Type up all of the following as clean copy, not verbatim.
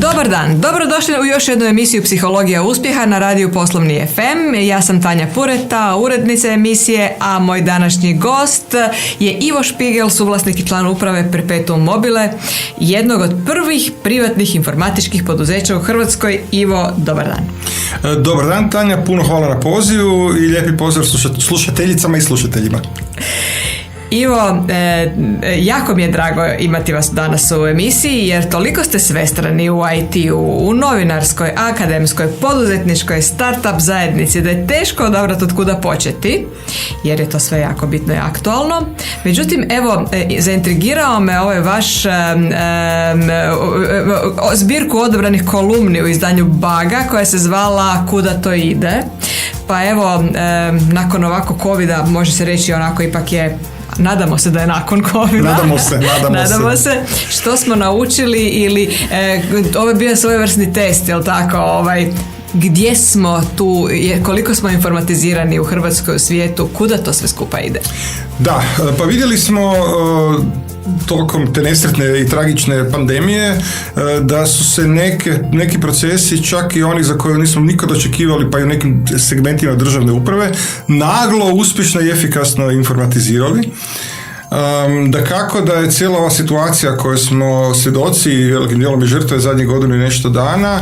Dobar dan, dobrodošli u još jednu emisiju Psihologija uspjeha na radiju Poslovni FM. Ja sam Tanja Pureta, urednica emisije, a moj današnji gost je Ivo Špigel, suvlasnik i član uprave Perpetuum mobile, jednog od prvih privatnih informatičkih poduzeća u Hrvatskoj. Ivo, dobar dan. Dobar dan, Tanja, puno hvala na pozivu i lijepi pozdrav slušateljicama i slušateljima. Ivo, jako mi je drago imati vas danas u emisiji jer toliko ste svestrani u IT-u, u novinarskoj, akademskoj, poduzetničkoj, startup zajednici da je teško odabrati od kuda početi jer je to sve jako bitno i aktualno. Međutim, evo, zaintrigirao me ovaj vaš zbirku odabranih kolumni u izdanju Baga koja se zvala Kuda to ide. Pa evo, nakon ovako covida može se reći onako ipak je, nadamo se da je nakon covida. Nadamo se. Što smo naučili ili ovo je bio svojevrsni test, jel tako? Gdje smo tu, koliko smo informatizirani u Hrvatskoj, u svijetu, kuda to sve skupa ide? Da, pa vidjeli smo tokom te nesretne i tragične pandemije da su se neki procesi, čak i oni za koje nismo nikad očekivali, pa i u nekim segmentima državne uprave, naglo, uspješno i efikasno informatizirali. Dakako da je cijela ova situacija koju smo svjedoci i velikim dijelom i žrtve zadnjih godinu i nešto dana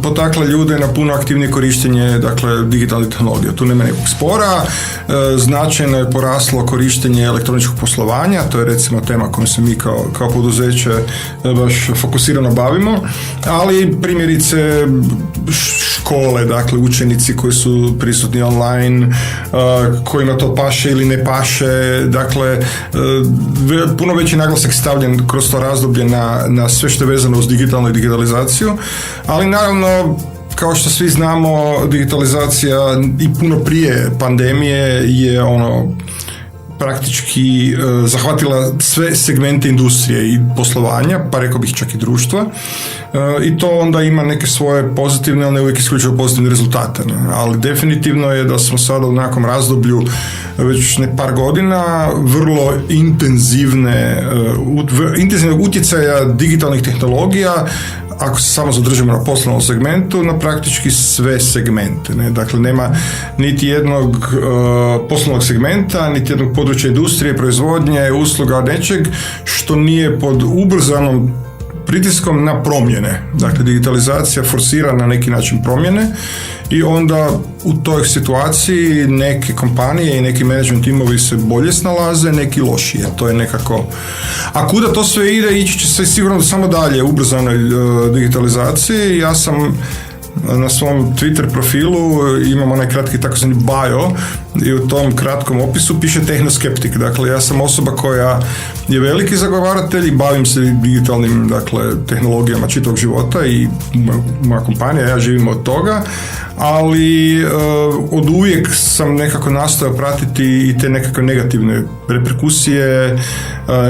potakla ljude na puno aktivnije korištenje digitalnih tehnologija. Tu nema nekog spora, značajno je poraslo korištenje elektroničkog poslovanja, to je recimo tema kojom se mi kao poduzeće baš fokusirano bavimo, ali primjerice škole, učenici koji su prisutni online, kojima to paše ili ne paše, puno veći naglasak stavljen kroz to razdoblje na sve što je vezano uz digitalnu i digitalizaciju, ali naravno kao što svi znamo digitalizacija i puno prije pandemije je praktički zahvatila sve segmente industrije i poslovanja, pa rekao bih čak i društva, i to onda ima neke svoje pozitivne, ali ne uvijek isključivo pozitivne rezultate. Ali definitivno je da smo sada u nekom razdoblju već par godina vrlo intenzivnog utjecaja digitalnih tehnologija, ako se samo zadržimo na poslovnom segmentu, na praktički sve segmente. Dakle, nema niti jednog poslovnog segmenta, niti jednog područja industrije, proizvodnje, usluga, nečeg što nije pod ubrzanom pritiskom na promjene. Dakle, digitalizacija forsira na neki način promjene i onda u toj situaciji neke kompanije i neki management timovi se bolje snalaze, neki lošije. To je nekako... A kuda to sve ide? Ići će se sigurno samo dalje ubrzanoj digitalizaciji. Ja sam na svom Twitter profilu imam onaj kratki takozvani bio i u tom kratkom opisu piše tehnoskeptik. Dakle, ja sam osoba koja je veliki zagovaratelj i bavim se digitalnim tehnologijama čitavog života i moja kompanija, ja živim od toga, ali od uvijek sam nekako nastojao pratiti i te nekakve negativne reperkusije,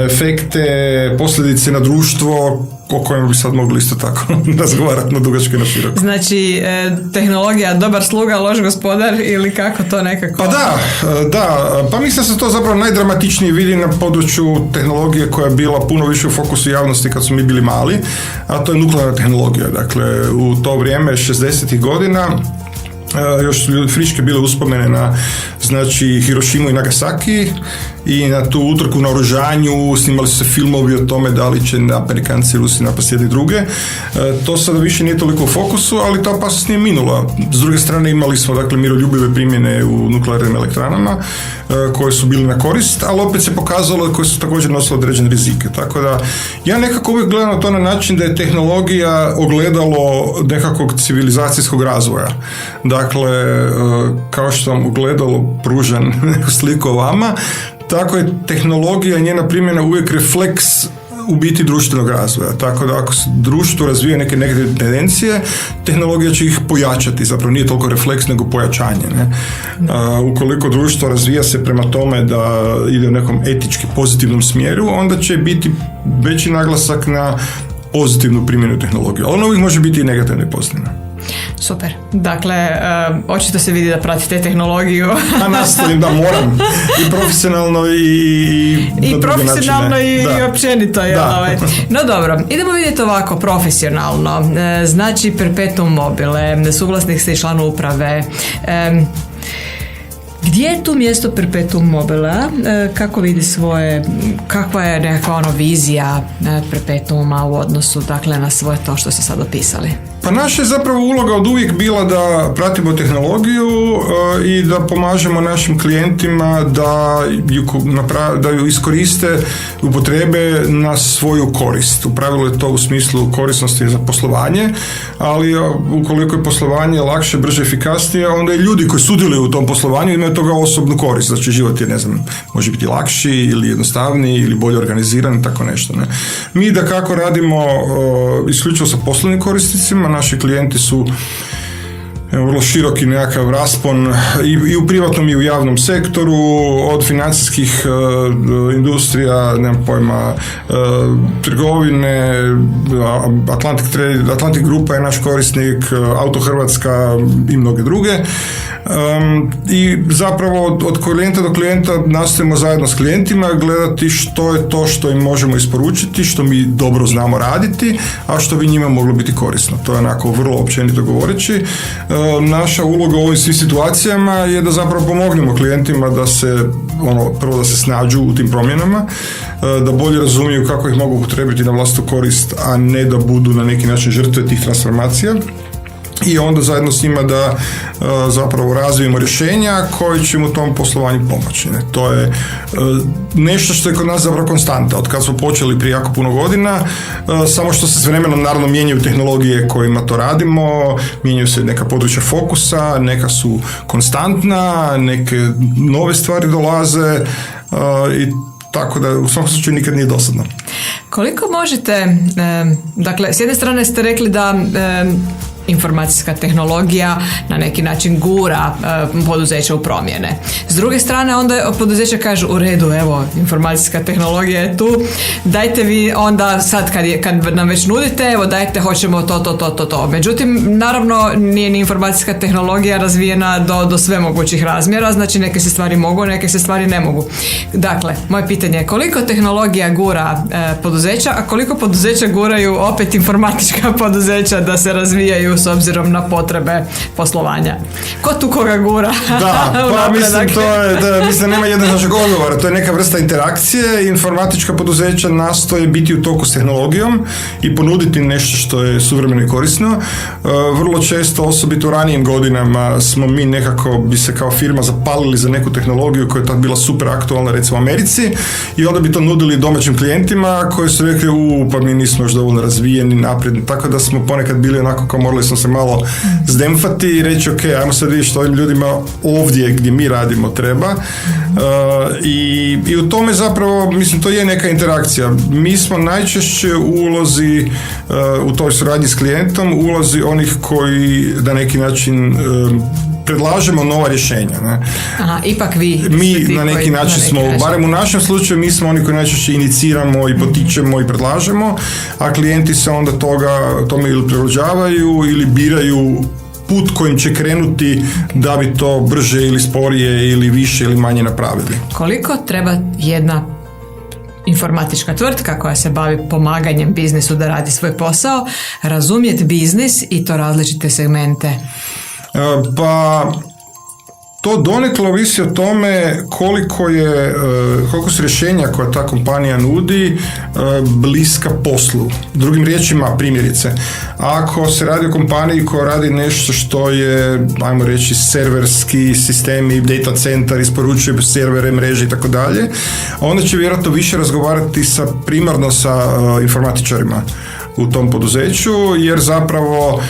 efekte, posljedice na društvo o kojem bi sad mogli isto tako razgovarati na dugačke, na široko. Znači, tehnologija dobar sluga, loš gospodar ili kako to nekako? Pa da, pa mislim da se to zapravo najdramatičnije vidi na području tehnologije koja je bila puno više u fokusu javnosti kad smo mi bili mali, a to je nuklearna tehnologija. Dakle, u to vrijeme 60-ih godina još su friške bile uspomene na Hirošimu i Nagasaki i na tu utrku na oružanju, snimali su se filmovi o tome da li će Amerikanci i Rusi napasti jedni druge. To sada više nije toliko u fokusu, ali ta opasnost nije minula. S druge strane imali smo miroljubive primjene u nuklearnim elektranama koje su bile na korist, ali opet se pokazalo koje su također nosile određene rizike. Tako da ja nekako uvijek gledam na to na način da je tehnologija ogledalo nekakvog civilizacijskog razvoja. Dakle, kao što vam ogledalo pruža neku sliku o vama, tako je tehnologija i njena primjena uvijek refleks u biti društvenog razvoja. Tako da ako društvo razvije neke negativne tendencije, tehnologija će ih pojačati. Zapravo nije toliko refleks nego pojačanje. Ukoliko društvo razvija se prema tome da ide u nekom etički pozitivnom smjeru, onda će biti veći naglasak na pozitivnu primjenu tehnologije. Ali ono uvijek može biti i negativno i pozitivno. Super. Dakle, očito se vidi da pratite tehnologiju. A nastavim da moram. I profesionalno i profesionalno i općenito. No dobro, idemo vidjeti ovako profesionalno. Znači, perpetuum mobile, suglasnik ste i član uprave. Gdje je tu mjesto perpetuum mobile? Kako vidi kakva je nekakva vizija perpetuuma u odnosu na svoje to što ste sad opisali? Pa naša je zapravo uloga od uvijek bila da pratimo tehnologiju i da pomažemo našim klijentima da ju iskoriste, upotrebe na svoju korist. U pravilu je to u smislu korisnosti za poslovanje, ali ukoliko je poslovanje lakše, brže, efikasnije, onda i ljudi koji sudjeluju u tom poslovanju imaju toga osobnu korist. Znači život je, može biti lakši ili jednostavniji ili bolje organiziran, tako nešto. Ne? Mi da kako radimo isključivo sa poslovnim korisnicima, naši klijenti su vrlo široki nekakav raspon i u privatnom i u javnom sektoru, od financijskih industrija, nemam pojma, trgovine, Atlantic Grupa je naš korisnik, Auto Hrvatska i mnoge druge. I zapravo od klijenta do klijenta nastojimo zajedno s klijentima gledati što je to što im možemo isporučiti, što mi dobro znamo raditi, a što bi njima moglo biti korisno. To je onako vrlo općenito govoreći. Naša uloga u ovim svim situacijama je da zapravo pomognemo klijentima da se, prvo da se snađu u tim promjenama, da bolje razumiju kako ih mogu upotrijebiti na vlastitu korist, a ne da budu na neki način žrtve tih transformacija. I onda zajedno s njima da zapravo razvijemo rješenja koji će mu tom poslovanju pomoći. To je nešto što je kod nas zapravo konstanta. Od kad smo počeli prije jako puno godina, samo što se s vremenom naravno mijenjaju tehnologije kojima to radimo, mijenjaju se neka područja fokusa, neka su konstantna, neke nove stvari dolaze i tako da u svakom slučaju nikad nije dosadno. Koliko možete, dakle, s jedne strane ste rekli da informacijska tehnologija na neki način gura poduzeća u promjene. S druge strane, onda poduzeća kažu u redu, evo, informacijska tehnologija je tu, dajte vi onda sad kad nam već nudite, evo dajte, hoćemo to. Međutim, naravno, nije ni informacijska tehnologija razvijena do sve mogućih razmjera, znači neke se stvari mogu, neke se stvari ne mogu. Dakle, moje pitanje je koliko tehnologija gura poduzeća, a koliko poduzeća guraju opet informatička poduzeća da se razvijaju s obzirom na potrebe poslovanja. Ko tu koga gura? Da, pa mislim nema jednoznačnog odgovora. To je neka vrsta interakcije. Informatička poduzeća nastoje biti u toku s tehnologijom i ponuditi nešto što je suvremeno i korisno. Vrlo često, osobito u ranijim godinama, smo mi nekako bi se kao firma zapalili za neku tehnologiju koja je tad bila super aktualna, recimo u Americi, i onda bi to nudili domaćim klijentima koji su rekli, pa mi nismo još dovoljno razvijeni, napredni, tako da smo ponekad bili onako kao morali smo se malo zdemfati i reći ok, ajmo sad vidjeti što ovim ljudima ovdje gdje mi radimo treba. I u tome zapravo, mislim, to je neka interakcija. Mi smo najčešće u ulozi u toj suradnji s klijentom, ulozi onih koji na neki način predlažemo nova rješenja. Ne? Aha, ipak vi. Mi na neki način smo, barem u našem slučaju, mi smo oni koji najčešće iniciramo i potičemo i predlažemo, a klijenti se onda tome ili prilagođavaju ili biraju put kojim će krenuti da bi to brže ili sporije ili više ili manje napravili. Koliko treba jedna informatička tvrtka koja se bavi pomaganjem biznisu da radi svoj posao, razumjeti biznis i to različite segmente? Pa to donekle ovisi o tome koliko su rješenja koja ta kompanija nudi bliska poslu. Drugim riječima, primjerice, ako se radi o kompaniji koja radi nešto što je, ajmo reći, serverski sistemi, data centar, isporučuje servere, mreže i tako dalje, onda će vjerojatno više razgovarati primarno sa informatičarima u tom poduzeću, jer zapravo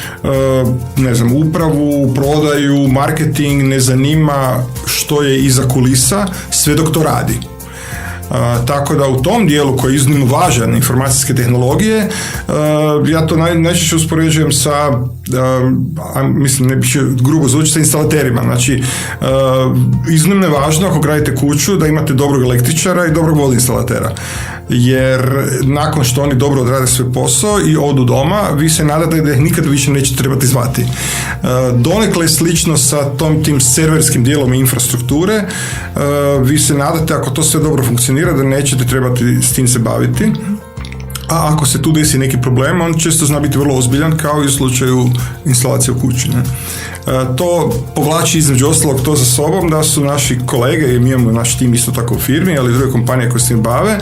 upravu, prodaju, marketing ne zanima što je iza kulisa sve dok to radi. Tako da u tom dijelu koji je iznimno važan informacijske tehnologije, ja to najčešće uspoređujem sa mislim, ne bih grubo zvuči, sa instalaterima. Znači, iznimno je važno ako gradite kuću da imate dobrog električara i dobrog vodoinstalatera. jer nakon što oni dobro odrade svoj posao i odu doma, vi se nadate da ih nikad više neće trebati zvati. Donekle je slično sa tim serverskim dijelom infrastrukture. Vi se nadate, ako to sve dobro funkcionira, da nećete trebati s tim se baviti. A ako se tu desi neki problem, on često zna biti vrlo ozbiljan, kao i u slučaju instalacije u kući. Ne? To povlači između ostalog to za sobom da su naši kolege, i mi imamo naš tim isto tako u firmi, ali i druge kompanije koje se tim bave,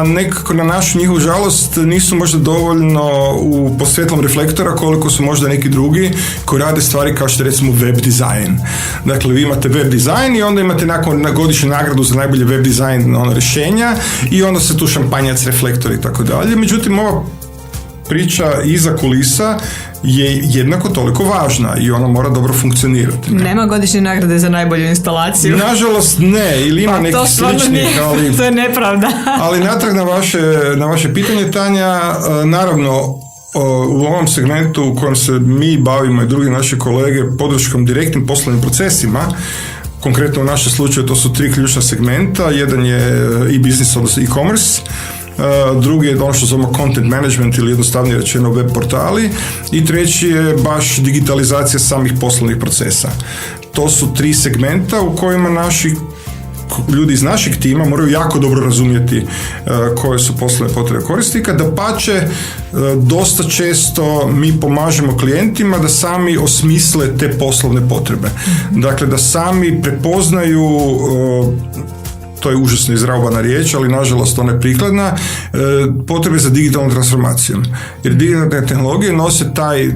nekako na našu njihovu žalost nisu možda dovoljno pod svjetlom reflektora koliko su možda neki drugi koji rade stvari kao što je recimo web dizajn. Dakle, vi imate web dizajn i onda imate nakon godišnju nagradu za najbolje web dizajn rješenja i onda se tu šampanjac, reflektor i tako dalje. Međutim, ova priča iza kulisa je jednako toliko važna i ona mora dobro funkcionirati. Ne? Nema godišnje nagrade za najbolju instalaciju. Nažalost ne, ili ima nekih sličnih, ali... To je nepravda. Ali natrag na vaše pitanje, Tanja, naravno, u ovom segmentu u kojem se mi bavimo i drugi naši kolege podrškom direktnim poslovnim procesima, konkretno u našem slučaju to su 3 ključna segmenta. Jedan je e-business, odnosno e-commerce, drugi je ono što zovemo content management ili jednostavnije rečeno web portali i treći je baš digitalizacija samih poslovnih procesa. To su 3 segmenta u kojima naši ljudi iz našeg tima moraju jako dobro razumjeti koje su poslovne potrebe korisnika. Dapače, dosta često mi pomažemo klijentima da sami osmisle te poslovne potrebe. Dakle, da sami prepoznaju, to je užasno izraubana riječ, ali nažalost ona je prikladna, potrebe za digitalnom transformacijom. Jer digitalne tehnologije nose taj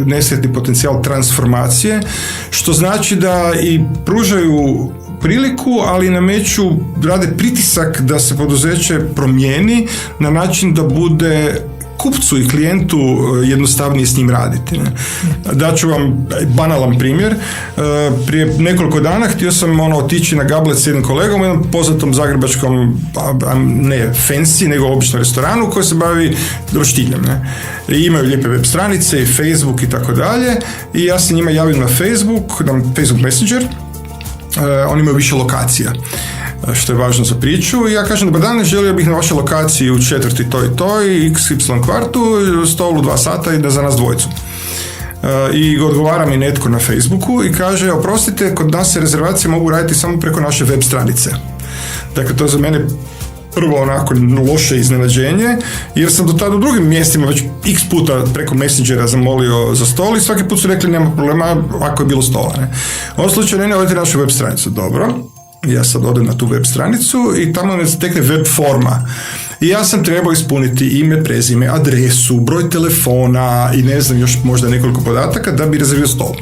nesretni potencijal transformacije, što znači da i pružaju priliku, ali nameću, rade pritisak da se poduzeće promijeni na način da bude kupcu i klijentu jednostavnije s njim raditi. Daću vam banalan primjer. Prije nekoliko dana htio sam otići na gablet s jednim kolegom, jednom poznatom zagrebačkom, ne fancy, nego običnom restoranu koji se bavi roštiljem. Imaju lijepe web stranice i Facebook i tako dalje. I ja se njima javim na Facebook Messenger. Oni imaju više lokacija, što je važno za priču. I ja kažem, dobar dan, želio bih na vašoj lokaciji u 4. toj XY kvartu, stolu 2 sata i da za nas dvojicu. I odgovara mi netko na Facebooku i kaže, oprostite, kod nas se rezervacije mogu raditi samo preko naše web stranice. Dakle, to je za mene prvo onako loše iznenađenje, jer sam do tada u drugim mjestima već x puta preko Messengera zamolio za stol i svaki put su rekli nema problema ako je bilo stola. Ne? U ovom slučaju ne odete na našu web stranicu. Dobro, ja sad odem na tu web stranicu i tamo me stekne web forma. I ja sam trebao ispuniti ime, prezime, adresu, broj telefona i ne znam, još možda nekoliko podataka da bi rezervio stol.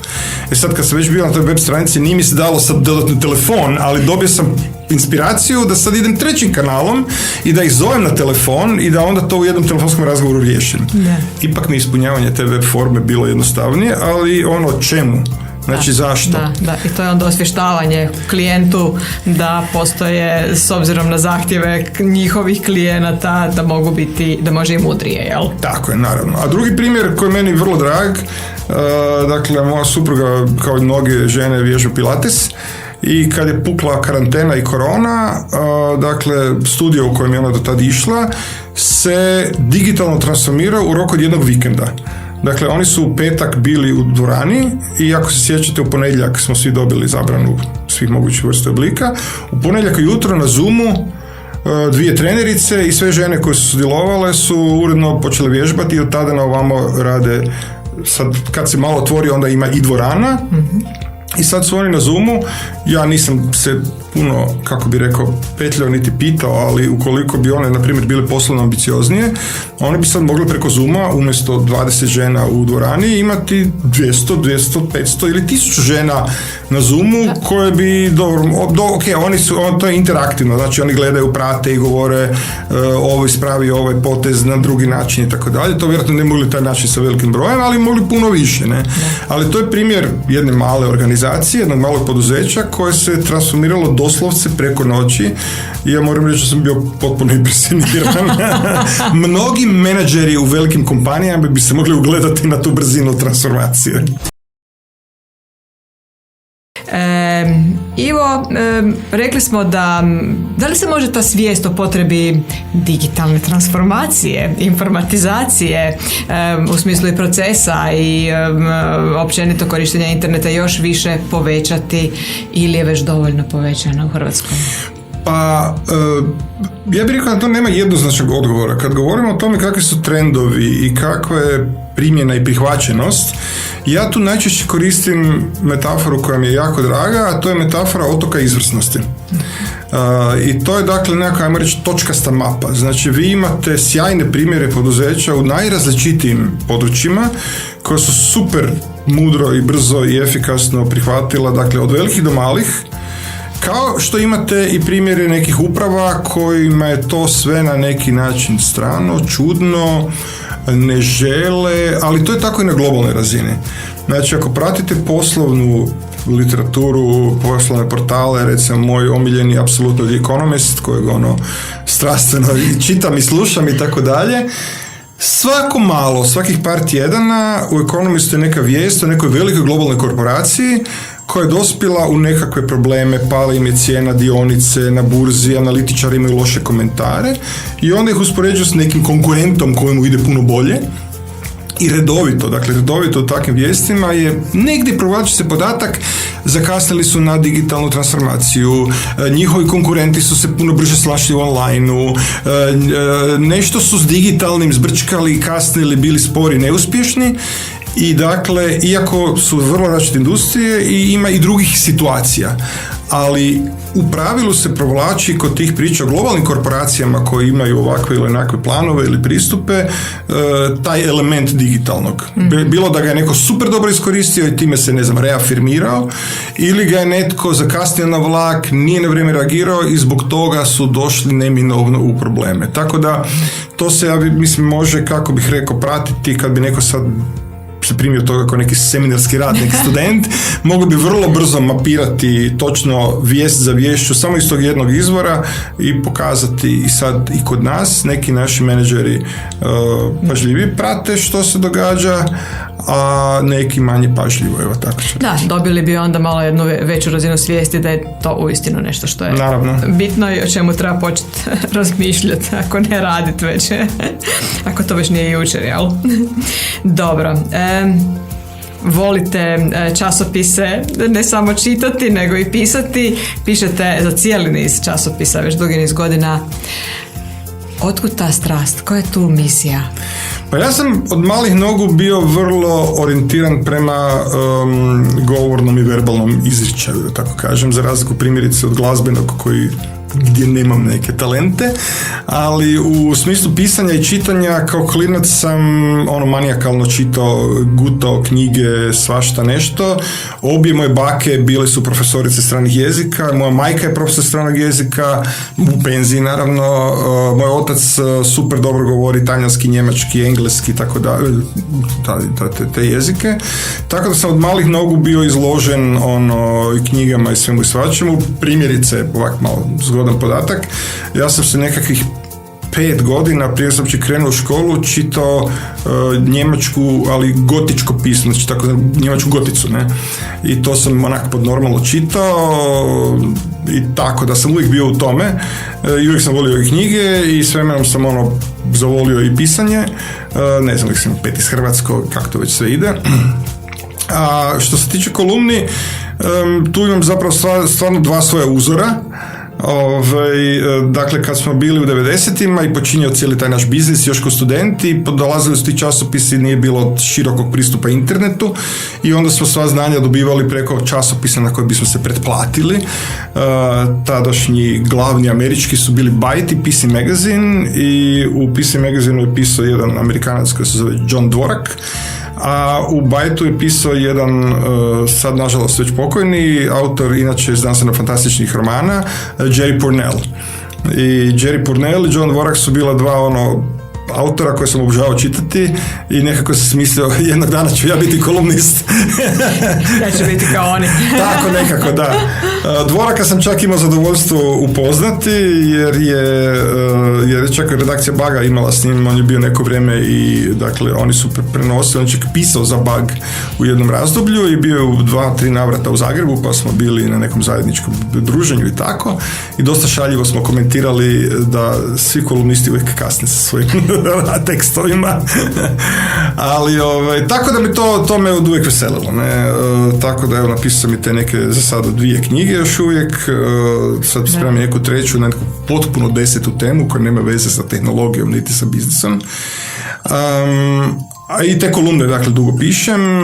Sad kad sam već bio na toj web stranici, nije mi se dalo sad dodatni telefon, ali dobio sam inspiraciju da sad idem 3. kanalom i da ih zovem na telefon i da onda to u jednom telefonskom razgovoru riješim. Ne. Ipak mi ispunjavanje te web forme bilo jednostavnije, ali čemu? Znači zašto? Da, i to je onda osvještavanje klijentu da postoje, s obzirom na zahtjeve njihovih klijenata, da mogu biti, da može i mudrije, jel? Tako je, naravno. A drugi primjer koji je meni vrlo drag, dakle, moja supruga, kao i mnoge žene, vježba pilates, i kad je pukla karantena i korona, dakle, studio u kojem je ona do tada išla se digitalno transformirao u roku od jednog vikenda. Dakle, oni su u petak bili u dvorani i ako se sjećate, u ponedjeljak smo svi dobili zabranu svih mogućih vrsta oblika. U ponedjeljak ujutro na Zoomu 2 trenerice i sve žene koje su sudjelovale su uredno počele vježbati i od tada na ovamo rade. Sad, kad se malo otvori, onda ima i dvorana. I sad su oni na Zoomu, ja nisam se puno, kako bi rekao, petljao niti pitao, ali ukoliko bi one, na primjer, bile poslovno ambicioznije, one bi sad mogli preko Zooma, umjesto 20 žena u dvorani, imati 200, 500 ili 1000 žena na Zoomu, koje bi, to je interaktivno, znači oni gledaju, prate i govore ovo ispravi, ovaj potez na drugi način i tako dalje. To vjerojatno ne mogli taj način sa velikim brojem, ali mogli puno više, ne? Ali to je primjer jedne male organizacije, jednog malog poduzeća koje se transformiralo doslovce preko noći i ja moram reći da sam bio potpuno impresioniran. Mnogi menadžeri u velikim kompanijama bi se mogli ugledati na tu brzinu transformacije. Ivo, rekli smo da li se može ta svijest o potrebi digitalne transformacije, informatizacije u smislu i procesa i općenito korištenja interneta još više povećati ili je već dovoljno povećana u Hrvatskoj? Pa, ja bih rekao da to nema jednoznačnog odgovora. Kad govorimo o tome kakvi su trendovi i kakva je primjena i prihvaćenost, ja tu najčešće koristim metaforu koja mi je jako draga, a to je metafora otoka izvrsnosti. I to je dakle nekakva, ajmo reći, točkasta mapa. Znači, vi imate sjajne primjere poduzeća u najrazličitijim područjima koja su super mudro i brzo i efikasno prihvatila, dakle, od velikih do malih, kao što imate i primjere nekih uprava kojima je to sve na neki način strano, čudno, ne žele, ali to je tako i na globalnoj razini. Znači, ako pratite poslovnu literaturu, poslovne portale, recimo moj omiljeni apsolutno The Economist, kojeg strastveno čitam i slušam i tako dalje, svako malo, svakih par tjedana u Economistu je neka vijest o nekoj velikoj globalnoj korporaciji koja je dospjela u nekakve probleme, pala im je cijena dionice na burzi, analitičari imaju loše komentare i onda ih uspoređuju s nekim konkurentom kojemu ide puno bolje. I redovito u takvim vijestima je negdje provlači se podatak, zakasnili su na digitalnu transformaciju, njihovi konkurenti su se puno brže slašli u onlineu, nešto su s digitalnim zbrčkali, kasnili, bili spori, neuspješni. I dakle, iako su vrlo različite industrije i ima i drugih situacija, ali u pravilu se provlači kod tih priča o globalnim korporacijama koji imaju ovakve ili onakve planove ili pristupe, taj element digitalnog. Bilo da ga je neko super dobro iskoristio i time se, reafirmirao, ili ga je netko zakasnio na vlak, nije na vrijeme reagirao i zbog toga su došli neminovno u probleme. Tako da, to se, ja mislim, može, kako bih rekao, pratiti kad bi neko sad se primio toga kao neki seminarski rad, neki student, mogu bi vrlo brzo mapirati točno vijest za viješću samo iz tog jednog izvora i pokazati i sad i kod nas neki naši menadžeri pažljivi prate što se događa, a neki manje pažljivo, evo tako će. Da, dobili bi onda malo jednu veću razinu svijesti da je to uistinu nešto što je bitno i o čemu treba početi razmišljati, ako ne raditi već. Ako to već nije jučer, jel? Dobro. Volite časopise ne samo čitati, nego i pisati. Pišete za cijeli niz časopisa, već dugi niz godina. Otkud ta strast? Koja je tu misija? Pa ja sam od malih nogu bio vrlo orijentiran prema govornom i verbalnom izričaju, da tako kažem, za razliku primjerice od glazbenog gdje nemam neke talente, ali u smislu pisanja i čitanja kao klinac sam manijakalno čitao, gutao knjige, svašta nešto. Obje moje bake bile su profesorice stranih jezika, moja majka je profesor stranog jezika, u penziji naravno, moj otac super dobro govori talijanski, njemački, engleski, tako da, te jezike. Tako da sam od malih nogu bio izložen knjigama i svemu i svačemu. Primjerice, ovak malo zgodan podatak, ja sam se nekakvih 5 godina prije sam krenuo u školu čitao njemačku, ali gotičko pismo, znači tako njemačku goticu, ne? I to sam onako pod normalno čitao i tako da sam uvijek bio u tome i uvijek sam volio i knjige i s vremenom sam zavolio i pisanje, ne znam, uvijek sam pet iz hrvatskog, kako to već sve ide. A što se tiče kolumni, tu imam zapravo stvarno dva svoja uzora. Dakle, kad smo bili u 90-ima i počinjao cijeli taj naš biznis još kao studenti, dolazili su ti časopisi, nije bilo širokog pristupa internetu i onda smo sva znanja dobivali preko časopisa na koje bismo se pretplatili. Tadašnji glavni američki su bili Byte i PC Magazine i u PC Magazine je pisao jedan Amerikanac koji se zove John Dvorak, a u Byte-u je pisao jedan, sad nažalost već pokojni, autor inače znanstveno-fantastičnih romana, Jerry Pournelle. I Jerry Pournelle i John Dvorak su bila dva autora koje sam obožavao čitati i nekako sam smislio jednog dana ću ja biti kolumnist. Ja ću biti kao oni. Tako nekako, da. Dvoraka sam čak imao zadovoljstvo upoznati jer je čak redakcija Baga imala s njim, on je bio neko vrijeme i dakle oni su prenosili, on je čak pisao za Bag u jednom razdoblju i bio je u 2-3 navrata u Zagrebu pa smo bili na nekom zajedničkom druženju i tako i dosta šaljivo smo komentirali da svi kolumnisti uvijek kasne sa svojim tekstovima. Ali tako da mi to me od uvijek veselilo, ne? Tako da evo napisao sam i te neke za sada 2 knjige još uvijek, sad spremam neku treću, neku potpuno 10. temu koja nema veze sa tehnologijom niti sa biznisom. A i te kolumne, dakle, dugo pišem.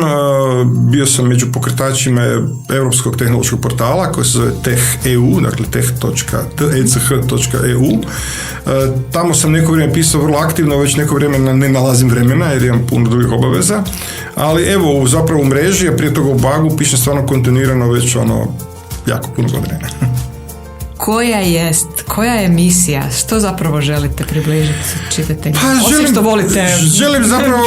Bio sam među pokretačima europskog tehnološkog portala koji se zove tech.eu, dakle tech.ech.eu. Tamo sam neko vrijeme pisao vrlo aktivno, već neko vrijeme ne nalazim vremena jer imam puno drugih obaveza. Ali evo, zapravo u mreži, a prije toga u Bagu pišem stvarno kontinuirano već jako puno godina. Koja je misija? Što zapravo želite približiti čitateljima? Osim što volite želim zapravo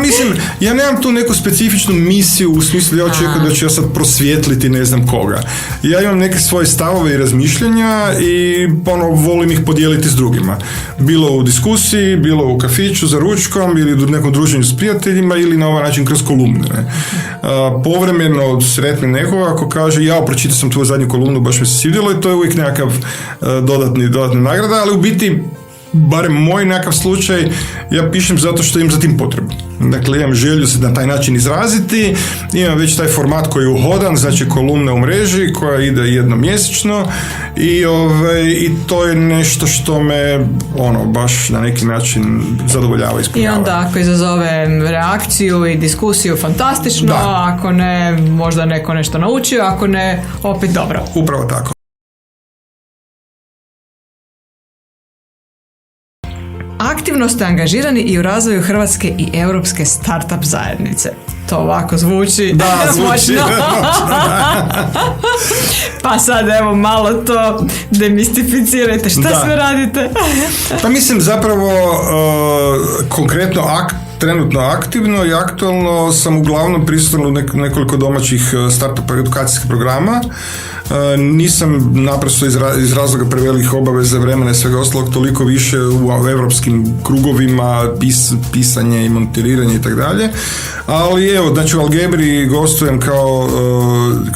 mislim, ja nemam tu neku specifičnu misiju u smislu ja očekujem da ću ja sad prosvijetliti ne znam koga. Ja imam neke svoje stavove i razmišljanja i volim ih podijeliti s drugima. Bilo u diskusiji, bilo u kafiću za ručkom ili u nekom druženju s prijateljima ili na ovaj način kroz kolumne. Povremeno sretnem nekoga ako kaže ja pročitao sam tvoju zadnju kolumnu, baš mi se svidjelo i to je uvijek nekakav dodatna nagrada, ali u biti barem moj nekakav slučaj, ja pišem zato što imam za tim potrebu. Dakle, imam želju se na taj način izraziti, imam već taj format koji je uhodan, znači kolumna u mreži koja ide jednomjesečno i to je nešto što me baš na neki način zadovoljava, ispunjava. I onda ako izazove reakciju i diskusiju, fantastično, da. Ako ne, možda neko nešto naučio, ako ne, opet dobro. Upravo tako. Aktivno ste angažirani i u razvoju hrvatske i europske startup zajednice. To ovako zvuči moćno. Pa sad evo malo to demistificirajte. Šta sve radite? Pa mislim zapravo konkretno trenutno aktivno i aktualno sam uglavnom prisutan u nekoliko domaćih startup edukacijskih programa. Nisam naprosto iz razloga prevelikih obaveza, vremena i svega ostalog toliko više u evropskim krugovima, pisanje i montiranje i tako dalje. Ali evo, znači u Algebri gostujem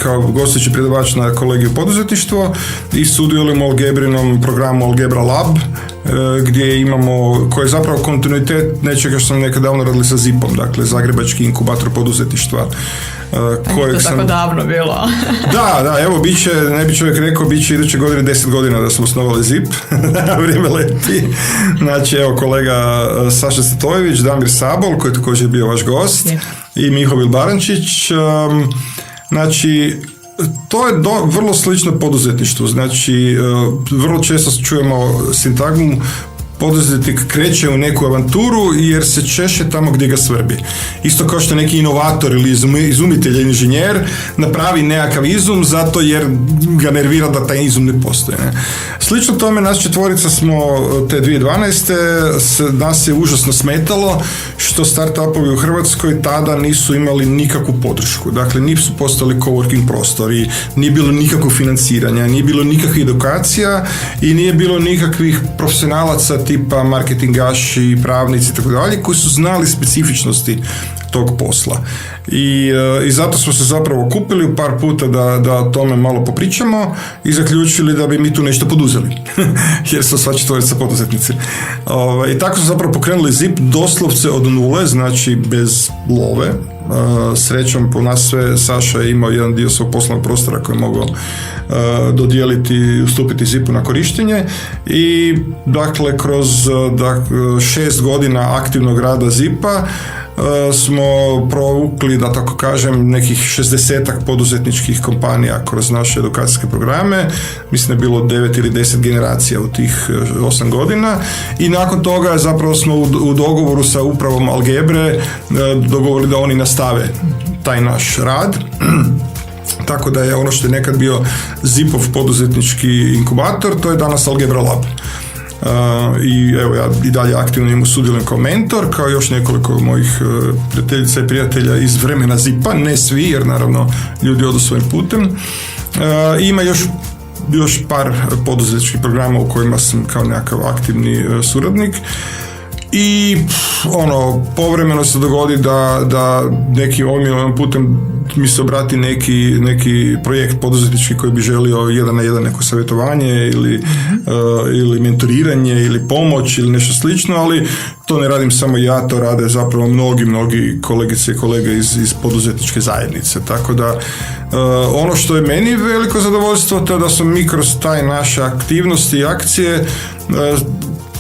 kao gostujući predavač na kolegiju poduzetništvo i sudjelujem u Algebrinom programu Algebra Lab, gdje imamo, koji je zapravo kontinuitet nečega što sam nekad davno radili sa ZIP-om, dakle Zagrebački inkubator poduzetništva. To tako davno bilo. Da, evo, ne bi čovjek rekao, bit će iduće godine 10 godina da smo osnovali ZIP, vrijeme leti. Znači, evo, kolega Saša Stetojević, Damir Sabol, koji je također bio vaš gost, i Mihovil Barančić. Znači, to je vrlo slično poduzetništvu, znači vrlo često čujemo sintagmu poduzetnik kreće u neku avanturu jer se češe tamo gdje ga svrbi. Isto kao što neki inovator ili izumitelj, inženjer napravi nekakav izum zato jer ga nervira da taj izum ne postoji. Ne? Slično tome, nas četvorica smo te 2012. Nas je užasno smetalo što startupovi u Hrvatskoj tada nisu imali nikakvu podršku. Dakle, nisu postali coworking prostori, nije bilo nikakvog financiranja, nije bilo nikakvih edukacija i nije bilo nikakvih profesionalaca tipa marketingaši, pravnici i tako dalje, koji su znali specifičnosti tog posla. I zato smo se zapravo okupili par puta da o tome malo popričamo i zaključili da bi mi tu nešto poduzeli. Jer su sva četvorica poduzetnici. I tako su zapravo pokrenuli ZIP doslovce od nule, znači bez love. Srećom po nas sve, Saša je imao jedan dio svog poslovnog prostora koji je mogao dodijeliti i ustupiti ZIP-u na korištenje i dakle kroz 6 godina aktivnog rada ZIP-a smo provukli, da tako kažem, nekih 60-ak poduzetničkih kompanija kroz naše edukacijske programe. Mislim da je bilo 9 ili 10 generacija u tih 8 godina i nakon toga zapravo smo u dogovoru sa upravom Algebre dogovorili da oni nastave taj naš rad. Tako da je ono što je nekad bio ZIP-ov poduzetnički inkubator, to je danas Algebra Lab. i evo ja i dalje aktivno njemu sudjelujem kao mentor, kao još nekoliko mojih prijateljica i prijatelja iz vremena ZIP-a, ne svi jer naravno ljudi odu svojim putem. Ima još par poduzetničkih programa u kojima sam kao nekakav aktivni suradnik. I povremeno se dogodi da neki ovim putem mi se obrati neki projekt poduzetnički koji bi želio 1-1 neko savjetovanje ili mentoriranje ili pomoć ili nešto slično, ali to ne radim samo ja, to rade zapravo mnogi kolegice i kolege iz poduzetničke zajednice. Tako da ono što je meni veliko zadovoljstvo to je da smo mi kroz taj naše aktivnosti i akcije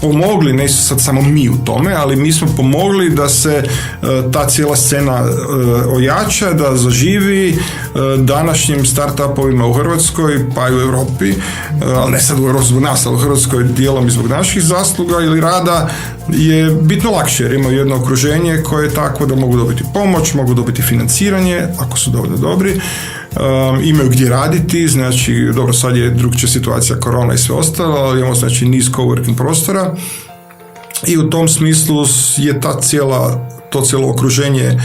pomogli, ne su sad samo mi u tome, ali mi smo pomogli da se ta cijela scena ojača, da zaživi današnjim startupovima u Hrvatskoj, pa i u Europi, ali ne sad u Europi zbog nas, ali u Hrvatskoj dijelom i zbog naših zasluga ili rada je bitno lakše jer imaju jedno okruženje koje je takvo da mogu dobiti pomoć, mogu dobiti financiranje ako su dovoljno dobri, imaju gdje raditi, znači dobro sad je drugčija situacija, korona i sve ostalo, ali imamo znači niz coworking prostora i u tom smislu je to cijelo okruženje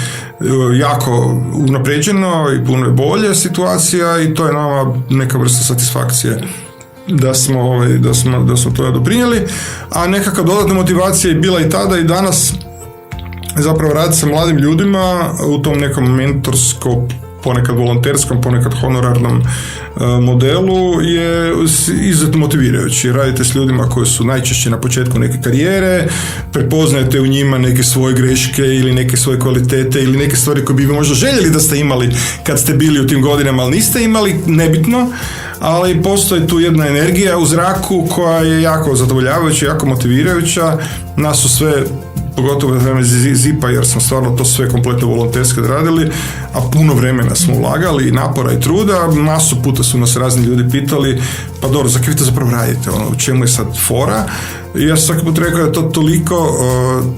jako unapređeno i puno je bolje situacija i to je nama neka vrsta satisfakcije da smo to doprinijeli, a nekakva dodatna motivacija je bila i tada i danas zapravo raditi sa mladim ljudima u tom nekom mentorskom, ponekad volonterskom, ponekad honorarnom modelu je izuzetno motivirajući. Radite s ljudima koji su najčešće na početku neke karijere, prepoznajete u njima neke svoje greške ili neke svoje kvalitete ili neke stvari koje bi vi možda željeli da ste imali kad ste bili u tim godinama, ali niste imali, nebitno, ali postoji tu jedna energija u zraku koja je jako zadovoljavajuća, jako motivirajuća. Nas su sve, pogotovo za vreme ZIP-a, jer smo stvarno to sve kompletno volonterski radili, a puno vremena smo ulagali i napora i truda. Masu puta su nas razni ljudi pitali, pa dobro, za vi to zapravo radite, u čemu je sad fora? I ja sam svaki put rekao da je to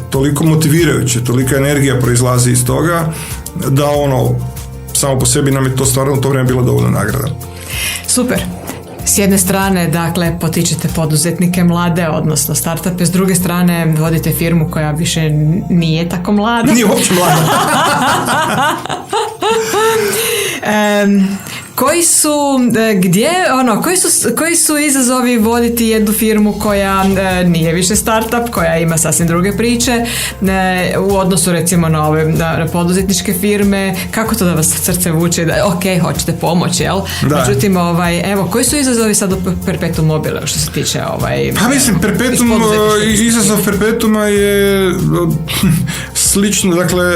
toliko motivirajuće, tolika energija proizlazi iz toga, da samo po sebi nam je to stvarno u to vrijeme bila dovoljna nagrada. Super. S jedne strane, dakle, potičete poduzetnike mlade, odnosno startupe, s druge strane vodite firmu koja više nije tako mlada. Nije uopće mlada. Koji su izazovi voditi jednu firmu koja nije više startup, koja ima sasvim druge priče u odnosu recimo na poduzetničke firme, kako to da vas srce vuče da hoćete pomoći, jel? Da. Međutim, koji su izazovi sad u Perpetuum mobile što se tiče Pa mislim, izazov Perpetuuma je slično, dakle,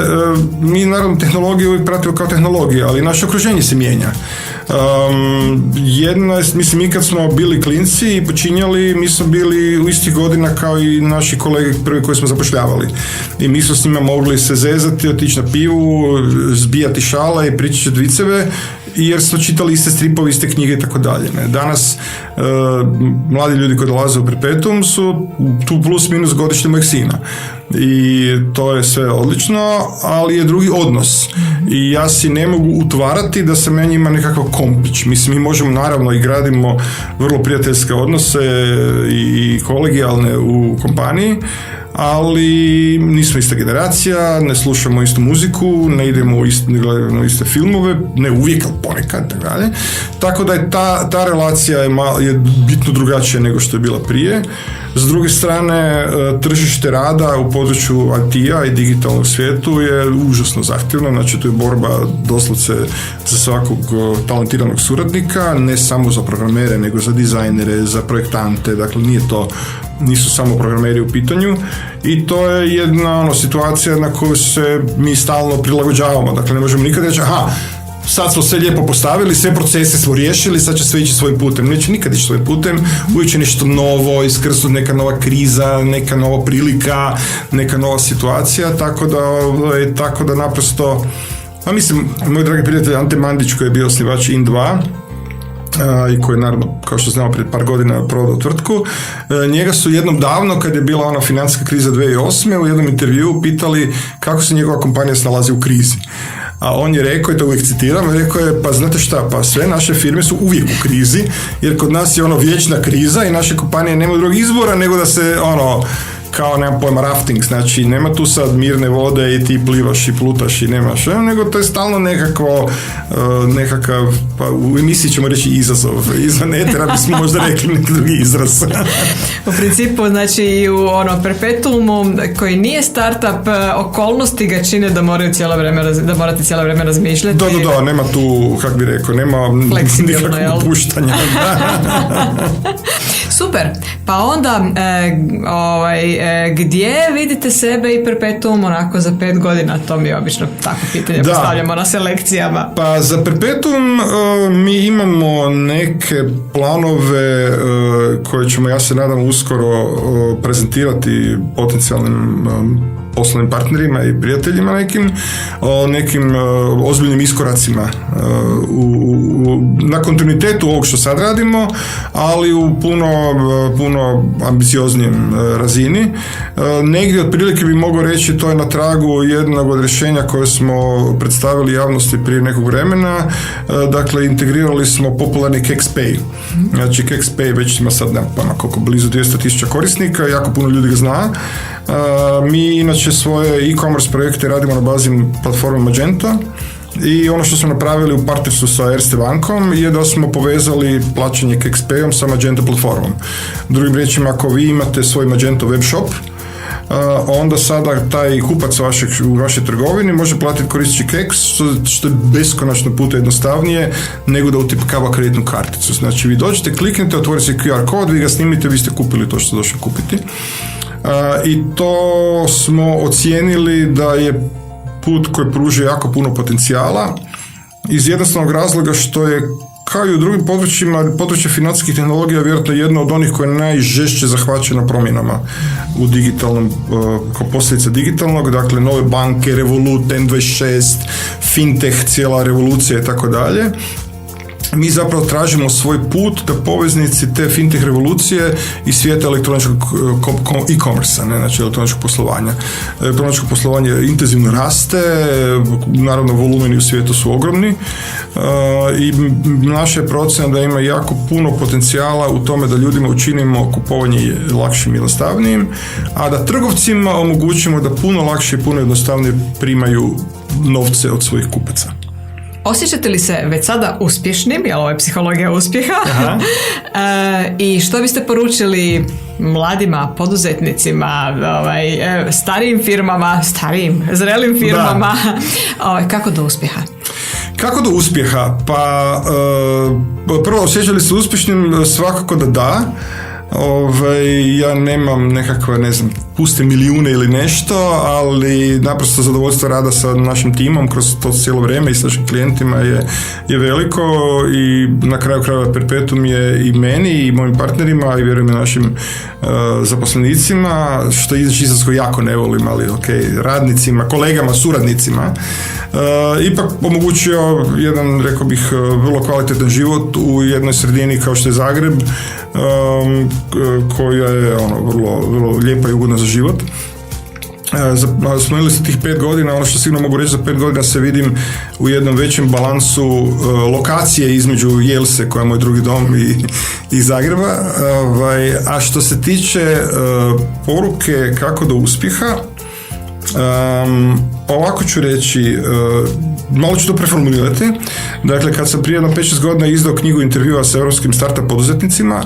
mi naravno tehnologiju uvijek pratimo kao tehnologiju, ali naše okruženje se mijenja. Mi kad smo bili klinci i počinjali, mi smo bili u istih godina kao i naši kolege prvi koji smo zapošljavali. I mi smo s njima mogli se zezati, otići na pivu, zbijati šale i pričati viceve, jer smo čitali iste stripove, iste knjige i tako dalje. Danas mladi ljudi koji dolaze u Perpetuum su tu plus minus godišnje mojeg sina. I to je sve odlično, ali je drugi odnos. I ja si ne mogu utvarati da sam ja njima nekakav kompić. Mislim, mi možemo naravno i gradimo vrlo prijateljske odnose i kolegijalne u kompaniji, ali nismo ista generacija, ne slušamo istu muziku, ne idemo gledamo iste filmove, ne uvijek, ali ponekad, tako dalje. Tako da je ta relacija je bitno drugačija nego što je bila prije. S druge strane, tržište rada u području IT-a i digitalnog svijetu je užasno zahtjevno, znači tu je borba doslovce za svakog talentiranog suradnika, ne samo za programere, nego za dizajnere, za projektante, dakle nisu samo programeri u pitanju i to je jedna situacija na koju se mi stalno prilagođavamo, dakle ne možemo nikad reći sad smo sve lijepo postavili, sve procese smo riješili, sad će sve ići svojim putem. Neće nikad ići svojim putem, uvijek će nešto novo, iskrsnut neka nova kriza, neka nova prilika, neka nova situacija, tako da naprosto, mislim, moj dragi prijatelj Ante Mandić koji je bio osnivač In2, i koji je naravno, kao što znamo, prije par godina prodao tvrtku. Njega su jednom davno, kad je bila ona financijska kriza 2008. u jednom intervjuu pitali kako se njegova kompanija snalazi u krizi. a on je rekao, i to uvijek citiram, rekao je, pa znate šta, pa sve naše firme su uvijek u krizi, jer kod nas je vječna kriza i naše kompanije nemaju drugog izbora nego da se kao, nemam pojma, rafting, znači nema tu sad mirne vode i ti plivaš i plutaš i nemaš, nego to je stalno nekakav, pa u emisiji ćemo reći izazov, izvan etera bismo možda rekli neki drugi izraz. U principu, znači i u perpetuumu koji nije startup, okolnosti ga čine da morate cijelo vrijeme razmišljati. Da, nema tu, kako bi rekao, nema nikakvog puštanja. Super, pa onda gdje vidite sebe i Perpetuum onako za 5 godina? To mi obično tako pitanje postavljamo na selekcijama. Pa za Perpetuum mi imamo neke planove koje ćemo, ja se nadam, uskoro prezentirati potencijalnim poslovnim partnerima i prijateljima nekim ozbiljnim iskoracima na kontinuitetu ovog što sad radimo, ali u puno ambicioznijem razini. Negdje otprilike bi mogao reći, to je na tragu jednog od rješenja koje smo predstavili javnosti prije nekog vremena. Dakle, integrirali smo popularni KexPay. Znači, KexPay već ima sad blizu 200,000 korisnika, jako puno ljudi ga zna. Mi inače svoje e-commerce projekte radimo na bazi platforme Magento i ono što smo napravili u partnerstvu sa Erste bankom je da smo povezali plaćanje KexPayom sa Magento platformom. Drugim riječima, ako vi imate svoj Magento web shop, onda sada taj kupac u vašoj trgovini može platiti koristeći Kex, što je beskonačno puta jednostavnije nego da utipkava kreditnu karticu. Znači, vi dođete, kliknete, otvori se QR kod, vi ga snimite, vi ste kupili to što ste došli kupiti. I to smo ocijenili da je put koji pruža jako puno potencijala iz jednostavnog razloga što je, kao i u drugim područjima, područje financijskih tehnologija vjerojatno jedno od onih koje je najžešće zahvaćeno promjenama u digitalnom, kao posljedica digitalnog, dakle nove banke, Revolut, N26, fintech, cijela revolucija i tako dalje. Mi zapravo tražimo svoj put da poveznici te fintech revolucije i svijeta elektroničkog e-commerce, znači elektroničkog poslovanja. Elektroničko poslovanje intenzivno raste, naravno volumeni u svijetu su ogromni i naša je procena da ima jako puno potencijala u tome da ljudima učinimo kupovanje lakšim i jednostavnijim, a da trgovcima omogućimo da puno lakše i puno jednostavnije primaju novce od svojih kupaca. Osjećate li se već sada uspješnim, jer ovo je psihologija uspjeha, i što biste poručili mladima poduzetnicima, starijim firmama, zrelim firmama, kako do uspjeha? Kako do uspjeha? Pa prvo, osjećali se uspješnim? Svakako da. Ja nemam nekakve, puste milijune ili nešto, ali naprosto zadovoljstvo rada sa našim timom kroz to cijelo vrijeme i s našim klijentima je veliko i na kraju krajeva Perpetuum je i meni i mojim partnerima i vjerujem i našim zaposlenicima, što izrazko jako ne volim, ali radnicima, kolegama, suradnicima, ipak omogućio jedan, rekao bih, vrlo kvalitetan život u jednoj sredini kao što je Zagreb, koja je vrlo, vrlo lijepa i ugodna za život. Spomenuli ste tih 5 godina, ono što sigurno mogu reći, za 5 godina se vidim u jednom većem balansu lokacije između Jelse, koja je moj drugi dom, i Zagreba. A što se tiče poruke kako do uspjeha, ovako ću reći, malo ću to preformulirati. Dakle, kad sam prije 5-6 godina izdao knjigu intervjua sa europskim startup poduzetnicima,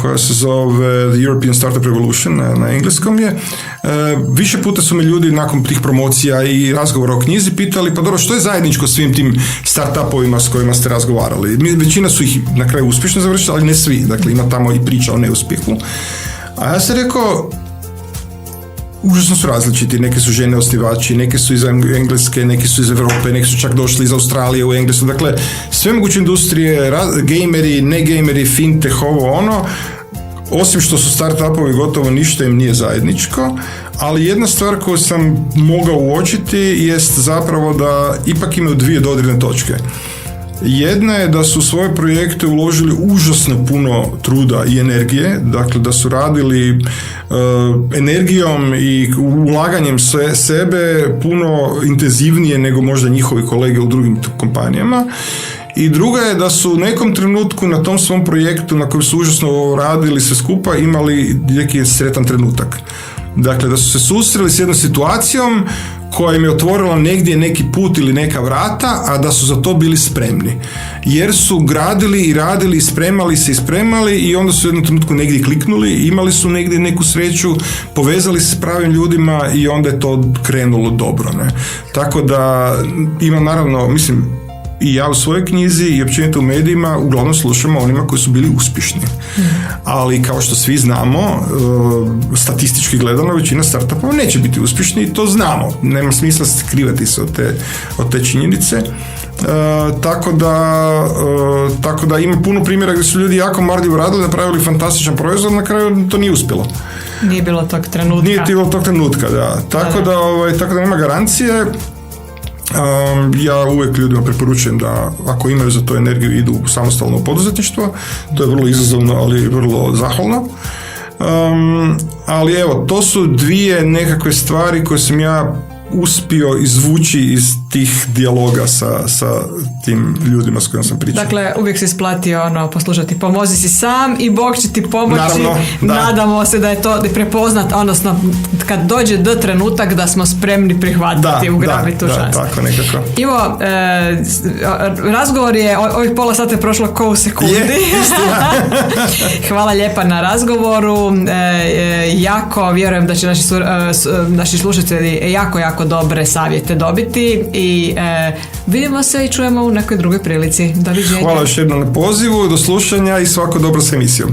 koja se zove The European Startup Revolution, na engleskom je, više puta su me ljudi nakon tih promocija i razgovora o knjizi pitali, pa dobro, što je zajedničko svim tim startupovima s kojima ste razgovarali? Većina su ih na kraju uspješno završili, ali ne svi, dakle ima tamo i priča o neuspjehu. A ja sam rekao, užasno su različiti, neke su žene osnivači, neke su iz Engleske, neki su iz Europe, neki su čak došli iz Australije u Englesku, dakle sve moguće industrije, gameri, ne gameri, fintech, osim što su startupovi gotovo ništa im nije zajedničko, ali jedna stvar koju sam mogao uočiti jest zapravo da ipak imaju dvije dodirne točke. Jedna je da su u svoje projekte uložili užasno puno truda i energije, dakle da su radili energijom i ulaganjem sebe puno intenzivnije nego možda njihovi kolege u drugim kompanijama. I druga je da su u nekom trenutku na tom svom projektu na kojem su užasno radili sve skupa imali neki sretan trenutak. Dakle, da su se susreli s jednom situacijom koja im je otvorila negdje neki put ili neka vrata, a da su za to bili spremni. Jer su gradili i radili i spremali i onda su u jednom trenutku negdje kliknuli, imali su negdje neku sreću, povezali se s pravim ljudima i onda je to krenulo dobro. Ne? Tako da ima naravno, mislim, i ja u svojoj knjizi i općenito u medijima uglavnom slušamo onima koji su bili uspješni. Ali kao što svi znamo, statistički gledano većina startupova neće biti uspješni i to znamo. Nema smisla skrivati se od te činjenice. Tako da ima puno primjera gdje su ljudi jako marljivo radili, napravili fantastičan proizvod, na kraju to nije uspjelo. Nije bilo tog trenutka. Nije bilo tog trenutka, da. Tako da nema garancije. Ja uvijek ljudima preporučujem da ako imaju za to energiju idu samostalno u poduzetništvo. To je vrlo izazovno, ali vrlo zahvalno. Ali evo, to su dvije nekakve stvari koje sam ja uspio izvući iz tih dijaloga sa tim ljudima s kojima sam pričao. Dakle, uvijek se isplati poslušati pomozi si sam i Bog će ti pomoći. Naravno, da. Nadamo se da je to prepoznat, odnosno kad dođe do trenutak da smo spremni prihvatiti, ugrabiti tu šansu. Da, tako nekako. Ivo, razgovor je ovih pola sata je prošlo ko u sekundi. Hvala lijepa na razgovoru. Jako vjerujem da će naši slušatelji jako dobre savjete dobiti i vidimo se i čujemo u nekoj drugoj prilici. Doviđenja. Hvala još jednom na pozivu, do slušanja i svako dobro s emisijom.